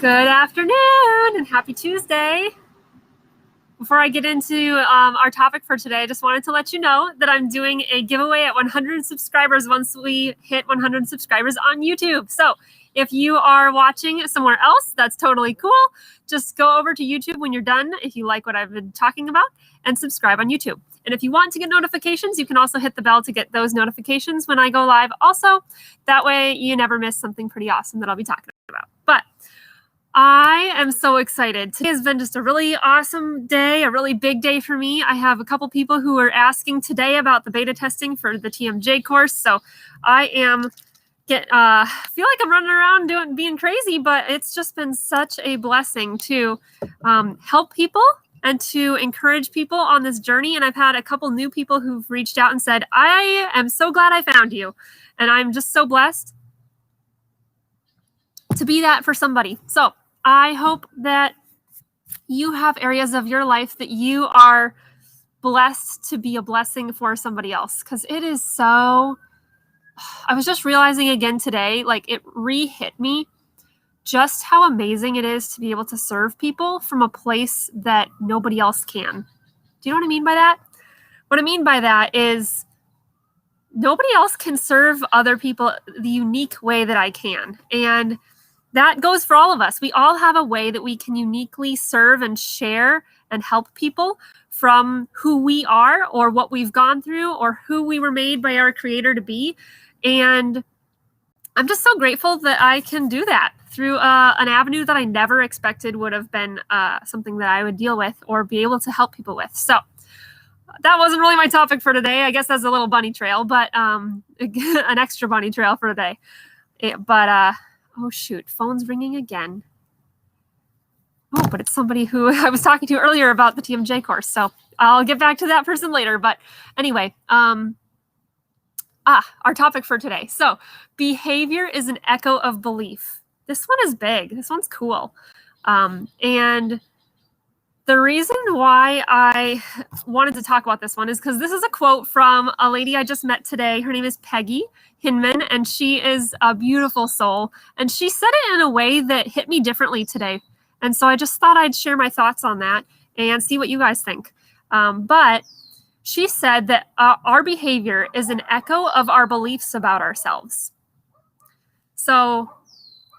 Good afternoon and happy Tuesday. Before I get into our topic for today, I just wanted to let you know that I'm doing a giveaway at 100 subscribers once we hit 100 subscribers on YouTube. So if you are watching somewhere else, that's totally cool. Just go over to YouTube when you're done, if you like what I've been talking about, and subscribe on YouTube. And if you want to get notifications, you can also hit the bell to get those notifications when I go live also. That way you never miss something pretty awesome that I'll be talking about. But I am so excited. Today has been just a really awesome day, a really big day for me. I have a couple people who are asking today about the beta testing for the TMJ course. So I am feel like I'm running around being crazy, but it's just been such a blessing to help people and to encourage people on this journey. And I've had a couple new people who've reached out and said, I am so glad I found you. And I'm just so blessed to be that for somebody. So I hope that you have areas of your life that you are blessed to be a blessing for somebody else. Because it is so, I was just realizing again today, like it re-hit me just how amazing it is to be able to serve people from a place that nobody else can. Do you know what I mean by that? What I mean by that is nobody else can serve other people the unique way that I can. And that goes for all of us. We all have a way that we can uniquely serve and share and help people from who we are or what we've gone through or who we were made by our Creator to be. And I'm just so grateful that I can do that through an avenue that I never expected would have been something that I would deal with or be able to help people with. So that wasn't really my topic for today. I guess that's a little bunny trail, but an extra bunny trail for today. Oh, shoot. Phone's ringing again. Oh, but it's somebody who I was talking to earlier about the TMJ course. So I'll get back to that person later. But anyway, our topic for today. So behavior is an echo of belief. This one is big. This one's cool. And the reason why I wanted to talk about this one is because this is a quote from a lady I just met today. Her name is Peggy Hinman, and she is a beautiful soul. And she said it in a way that hit me differently today. And so I just thought I'd share my thoughts on that and see what you guys think. But she said that our behavior is an echo of our beliefs about ourselves. So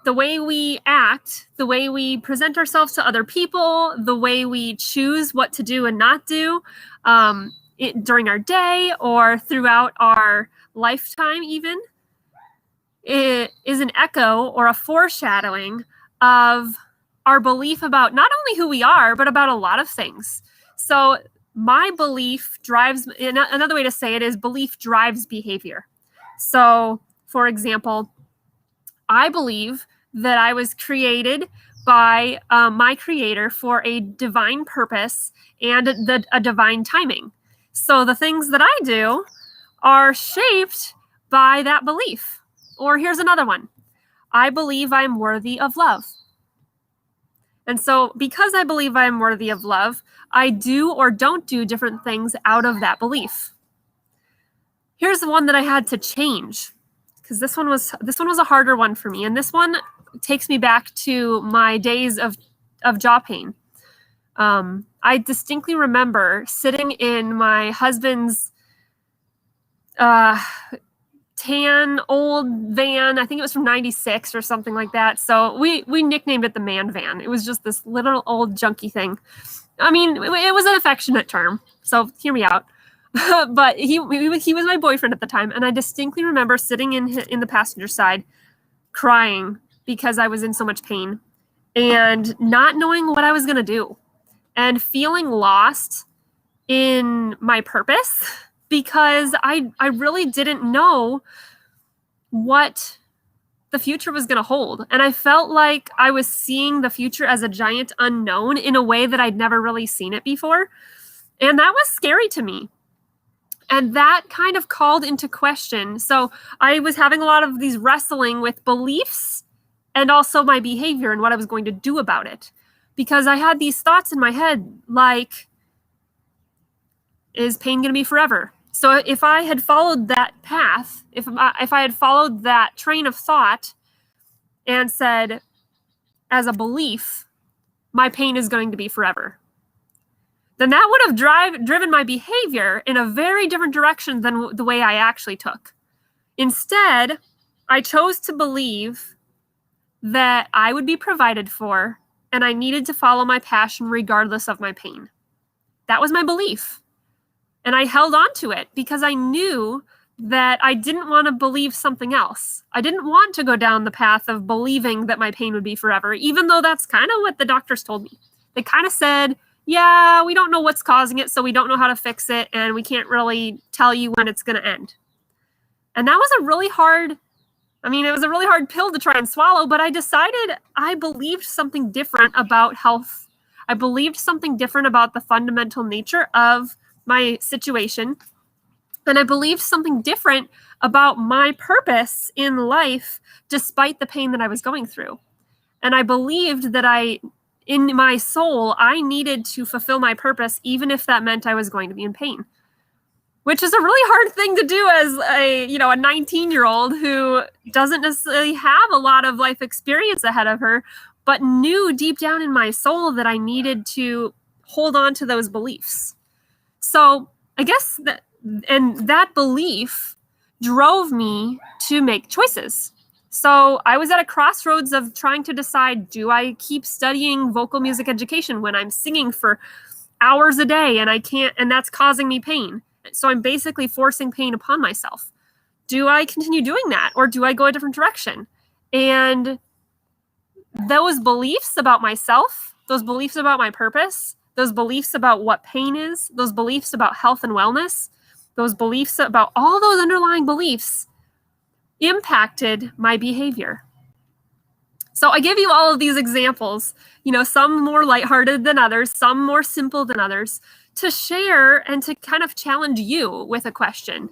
the way we act, the way we present ourselves to other people, the way we choose what to do and not do during our day or throughout our lifetime even, it is an echo or a foreshadowing of our belief about not only who we are, but about a lot of things. So my belief drives, another way to say it is belief drives behavior. So for example, I believe that I was created by my Creator for a divine purpose and a divine timing. So the things that I do are shaped by that belief. Or here's another one. I believe I'm worthy of love. And so because I believe I'm worthy of love, I do or don't do different things out of that belief. Here's the one that I had to change because this one was a harder one for me. And this one takes me back to my days of jaw pain. I distinctly remember sitting in my husband's tan old van. I think it was from 96 or something like that. So we nicknamed it the man van. It was just this little old junky thing. I mean, it was an affectionate term. So hear me out. But he was my boyfriend at the time. And I distinctly remember sitting in the passenger side crying because I was in so much pain and not knowing what I was going to do and feeling lost in my purpose because I really didn't know what the future was going to hold. And I felt like I was seeing the future as a giant unknown in a way that I'd never really seen it before. And that was scary to me. And that kind of called into question. So I was having a lot of these wrestling with beliefs and also my behavior and what I was going to do about it. Because I had these thoughts in my head like, is pain going to be forever? So if I had followed that path, if I had followed that train of thought and said, as a belief, my pain is going to be forever, then that would have driven my behavior in a very different direction than the way I actually took. Instead, I chose to believe that I would be provided for and I needed to follow my passion regardless of my pain. That was my belief. And I held on to it because I knew that I didn't want to believe something else. I didn't want to go down the path of believing that my pain would be forever, even though that's kind of what the doctors told me. They kind of said, yeah, we don't know what's causing it, so we don't know how to fix it, and we can't really tell you when it's going to end. And that was it was a really hard pill to try and swallow, but I decided I believed something different about health. I believed something different about the fundamental nature of my situation. And I believed something different about my purpose in life, despite the pain that I was going through. And I believed that in my soul, I needed to fulfill my purpose, even if that meant I was going to be in pain, which is a really hard thing to do as a 19-year-old who doesn't necessarily have a lot of life experience ahead of her, but knew deep down in my soul that I needed to hold on to those beliefs. So I guess that belief drove me to make choices. So I was at a crossroads of trying to decide, do I keep studying vocal music education when I'm singing for hours a day and I can't, and that's causing me pain? So I'm basically forcing pain upon myself. Do I continue doing that, or do I go a different direction? And those beliefs about myself, those beliefs about my purpose, those beliefs about what pain is, those beliefs about health and wellness, those beliefs about all those underlying beliefs impacted my behavior. So I give you all of these examples, some more lighthearted than others, some more simple than others, to share and to kind of challenge you with a question.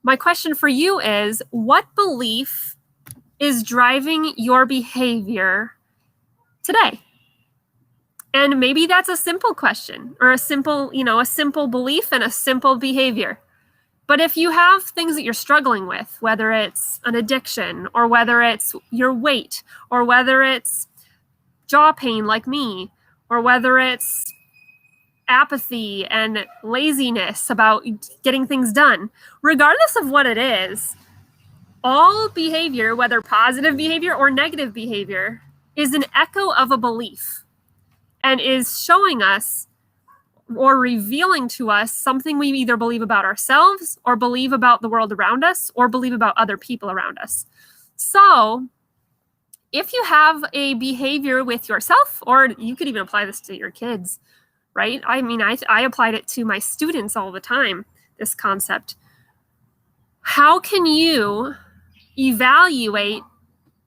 My question for you is, what belief is driving your behavior today? And maybe that's a simple question, or a simple belief and a simple behavior. But if you have things that you're struggling with, whether it's an addiction, or whether it's your weight, or whether it's jaw pain like me, or whether it's apathy and laziness about getting things done, regardless of what it is, all behavior, whether positive behavior or negative behavior, is an echo of a belief and is showing us or revealing to us something we either believe about ourselves, or believe about the world around us, or believe about other people around us. So if you have a behavior with yourself, or you could even apply this to your kids, right? I applied it to my students all the time, this concept. How can you evaluate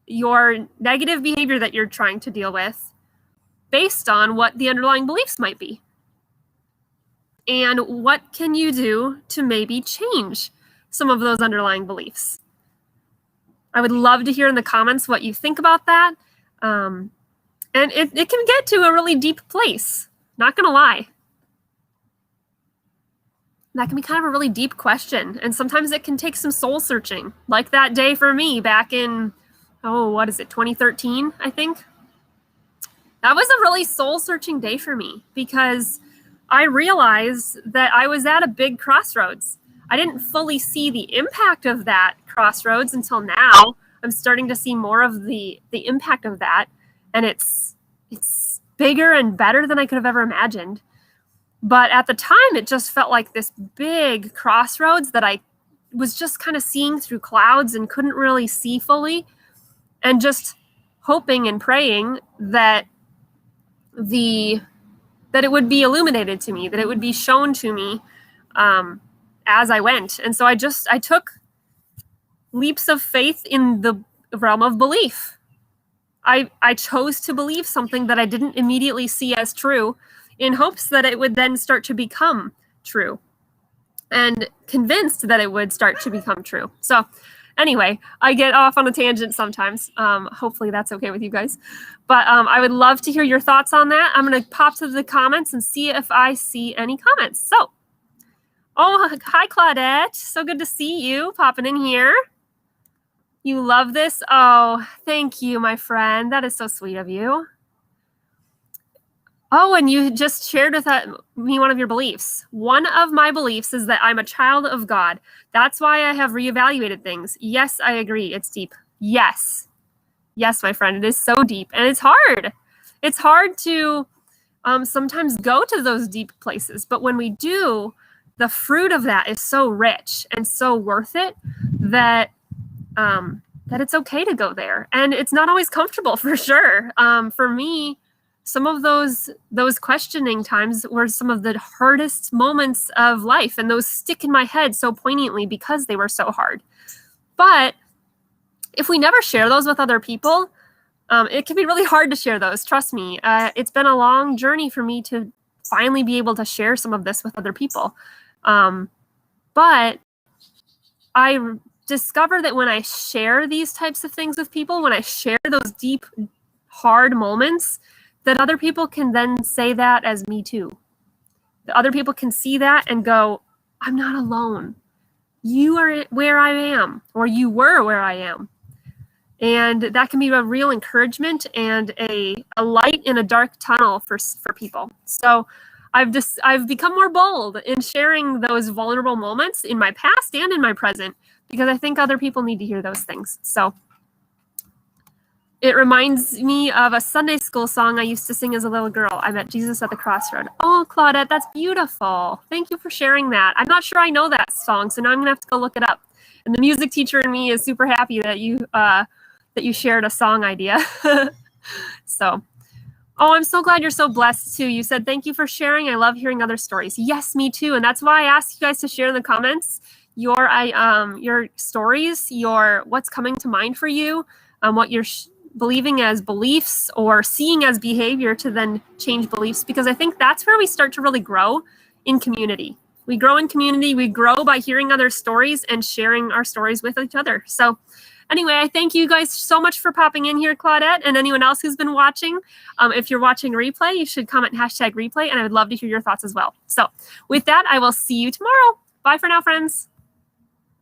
your negative behavior that you're trying to deal with based on what the underlying beliefs might be? And what can you do to maybe change some of those underlying beliefs? I would love to hear in the comments what you think about that. And it can get to a really deep place, not going to lie. That can be kind of a really deep question. And sometimes it can take some soul searching, like that day for me back in, 2013, I think. That was a really soul searching day for me, because I realized that I was at a big crossroads. I didn't fully see the impact of that crossroads until now. I'm starting to see more of the impact of that. And it's bigger and better than I could have ever imagined. But at the time, it just felt like this big crossroads that I was just kind of seeing through clouds and couldn't really see fully, and just hoping and praying that it would be illuminated to me, that it would be shown to me as I went. And so I took leaps of faith in the realm of belief. I chose to believe something that I didn't immediately see as true, in hopes that it would then start to become true, and convinced that it would start to become true. So anyway, I get off on a tangent sometimes. Hopefully that's okay with you guys. But I would love to hear your thoughts on that. I'm going to pop to the comments and see if I see any comments. So, hi, Claudette. So good to see you popping in here. You love this? Oh, thank you, my friend. That is so sweet of you. Oh, and you just shared with me one of your beliefs. One of my beliefs is that I'm a child of God. That's why I have reevaluated things. Yes, I agree. It's deep. Yes. Yes, my friend. It is so deep. And it's hard. It's hard to sometimes go to those deep places. But when we do, the fruit of that is so rich and so worth it that that it's okay to go there. And it's not always comfortable, for sure. For me, some of those questioning times were some of the hardest moments of life, and those stick in my head so poignantly because they were so hard. But if we never share those with other people, it can be really hard to share those. Trust me. It's been a long journey for me to finally be able to share some of this with other people. But I discover that when I share these types of things with people, when I share those deep, hard moments, that other people can then say that as me too. The other people can see that and go, I'm not alone. You are where I am, or you were where I am. And that can be a real encouragement and a light in a dark tunnel for people. So I've become more bold in sharing those vulnerable moments in my past and in my present, because I think other people need to hear those things. So it reminds me of a Sunday school song I used to sing as a little girl. I met Jesus at the crossroad. Oh, Claudette, that's beautiful. Thank you for sharing that. I'm not sure I know that song, so now I'm going to have to go look it up. And the music teacher in me is super happy that you shared a song idea. So, oh, I'm so glad you're so blessed too. You said, thank you for sharing. I love hearing other stories. Yes, me too. And that's why I asked you guys to share in the comments your stories, what's coming to mind for you, what you're believing as beliefs or seeing as behavior to then change beliefs, because I think that's where we start to really grow in community. We grow in community. We grow by hearing other stories and sharing our stories with each other. So anyway, I thank you guys so much for popping in here, Claudette, and anyone else who's been watching. If you're watching replay, you should comment #replay, and I would love to hear your thoughts as well. So with that, I will see you tomorrow. Bye for now, friends.